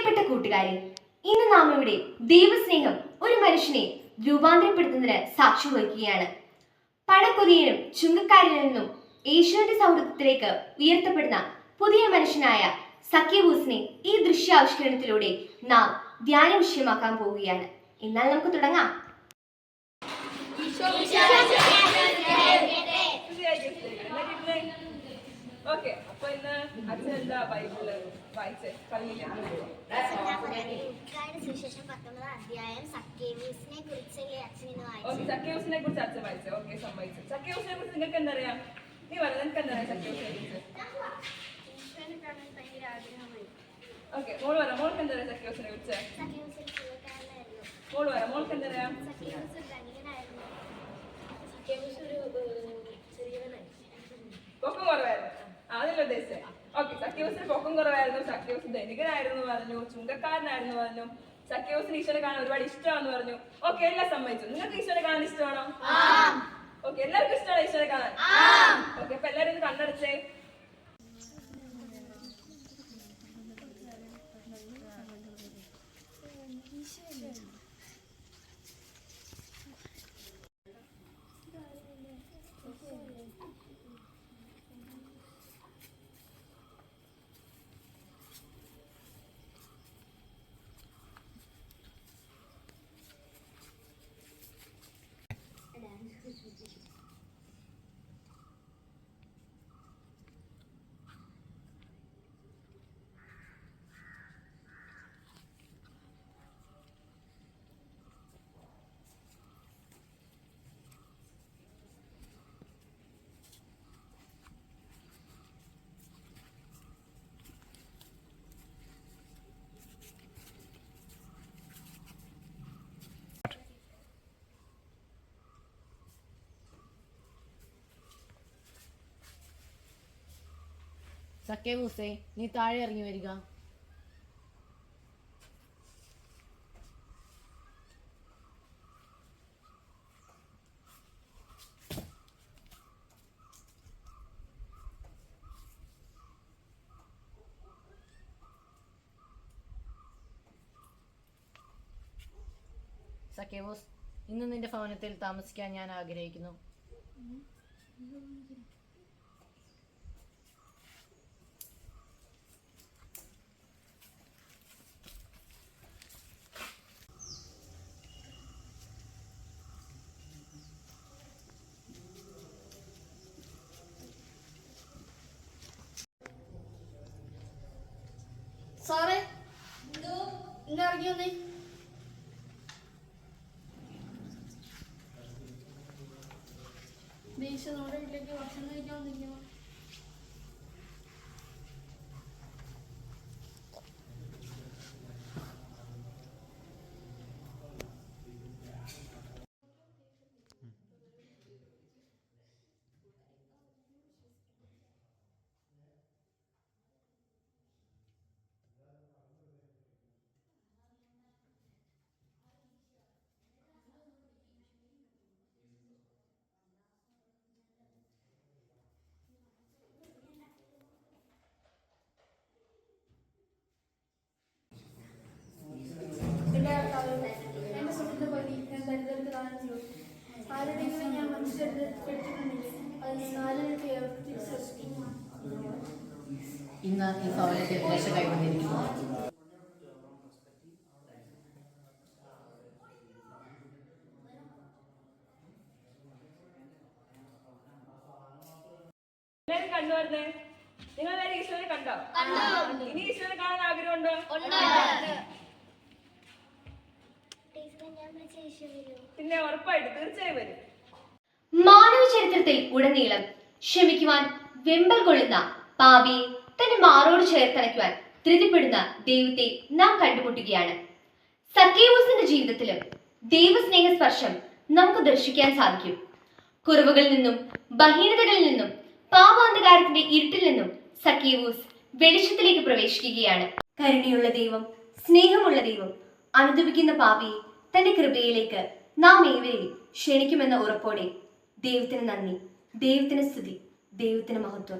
പ്രിയപ്പെട്ട കൂട്ടുകാരെ, ഇന്ന് നാം ഇവിടെ ദൈവസ്നേഹം ഒരു മനുഷ്യനെ രൂപാന്തരപ്പെടുത്തുന്നതിന് സാക്ഷ്യം വഹിക്കുകയാണ്. പണക്കൊതിയനും ചുങ്കക്കാരിൽ നിന്നും യേശുവിന്റെ സൗഹൃദത്തിലേക്ക് ഉയർത്തപ്പെടുന്ന പുതിയ മനുഷ്യനായ സക്കേവൂസിനെ ഈ ദൃശ്യാവിഷ്കരണത്തിലൂടെ നാം ധ്യാന വിഷയമാക്കാൻ പോവുകയാണ്. എന്നാൽ നമുക്ക് തുടങ്ങാം. ഓക്കെ, അപ്പൊ ഇന്ന് അച്ഛൻ എന്താ ബൈബിള് വായിച്ചേ? സുവിശേഷം 19 അധ്യായം സക്കേവൂസിനെ കുറിച്ചല്ലേ അച്ഛൻ ഇന്ന് വായിച്ചത്? സക്കേവൂസിനെ കുറിച്ച് അച്ഛൻ വായിച്ചേ? ഓക്കെ, സമ്മതിച്ചു. സക്കേവൂസിനെ കുറിച്ച് നിങ്ങൾക്ക് എന്തറിയാം? നീ പറയാം, നിനക്ക് എന്തറിയാം സക്കേവൂസിനെ കുറിച്ച്? ഓക്കെ, മോള് പറ, മോൾക്ക് എന്തറിയാം സക്കേവൂസിനെ കുറിച്ച്? മോള് പറ, മോൾക്ക് എന്തറിയാം? പൊക്കം കുറവായിരുന്നു, അതല്ല ഉദ്ദേശിച്ചത്. ഓക്കെ, സക്കേവൂസിന് പൊക്കം കുറവായിരുന്നു, സക്കേവൂസ് ധനികനായിരുന്നു പറഞ്ഞു, ചുങ്കക്കാരനായിരുന്നു പറഞ്ഞു, സക്കേവൂസിന് ഈശോനെ കാണാൻ ഒരുപാട് ഇഷ്ടമാണെന്ന് പറഞ്ഞു. ഓക്കെ, എല്ലാം സമ്മതിച്ചു. നിങ്ങൾക്ക് ഈശോനെ കാണാൻ ഇഷ്ടമാണോ? ഓക്കെ, എല്ലാവർക്കും ഇഷ്ടമാണോ ഈശോനെ കാണാൻ? ഓക്കെ, അപ്പൊ എല്ലാവരും ഒന്ന് കണ്ണടച്ചേ. സക്കേവൂസേ, നീ താഴെ ഇറങ്ങി വരിക. സക്കേവൂസ്, ഇന്ന് നിന്റെ ഭവനത്തിൽ താമസിക്കാൻ ഞാൻ ആഗ്രഹിക്കുന്നു. സാറേ, ഇന്ന് ഇറങ്ങി വന്നേ. നമ്മുടെ വീട്ടിലേക്ക് ഭക്ഷണം കഴിക്കാൻ വന്നിരിക്കുന്നു. എന്റെ സ്വത്തിന്റെ പകുതി ഞാൻ ദരിദ്രർക്ക് ദാനം ചെയ്യും. ആരുടെയെങ്കിലും ഞാൻ മനസ്സിലെടുത്തിട്ടുണ്ടെങ്കിൽ അതിന് 4 തിരിച്ചു. ഇന്ന് ഈ ഭവനത്തിൽ രക്ഷ കൈവന്നിരിക്കുന്നു. എല്ലാരും കണ്ടുവരുന്നേ. നിങ്ങൾ എല്ലാവരും ഈശോനെ കണ്ടോ? ഇനി ഈശോനെ കാണാൻ ആഗ്രഹമുണ്ടോ? പിന്നെ ഉറപ്പായിട്ട് തീർച്ചയായും വരും. മാനവ ചരിത്രത്തിൽ ഉടനീളം ക്ഷമിക്കുവാൻ വെമ്പൽ കൊള്ളുന്ന പാപിയെ തന്റെ മാറോട് ചേർത്തണയ്ക്കുവാൻ ധൃതിപ്പെടുന്ന ദൈവത്തെ നാം കണ്ടുമുട്ടുകയാണ്. സക്കേവൂസിന്റെ ജീവിതത്തിലും ദൈവസ്നേഹ സ്പർശം നമുക്ക് ദർശിക്കാൻ സാധിക്കും. കുറവുകളിൽ നിന്നും ബഹീനതകളിൽ നിന്നും പാപാന്ധകാരത്തിന്റെ ഇരുട്ടിൽ നിന്നും സക്കേവൂസ് വെളിച്ചത്തിലേക്ക് പ്രവേശിക്കുകയാണ്. കരുണയുള്ള ദൈവം, സ്നേഹമുള്ള ദൈവം അനുദപിക്കുന്ന പാപിയെ തന്റെ കൃപയിലേക്ക് നാം ഏവരെയും ക്ഷണിക്കുമെന്ന ഉറപ്പോടെ ദൈവത്തിന് നന്ദി, ദൈവത്തിന് സ്തുതി, ദൈവത്തിന് മഹത്വം.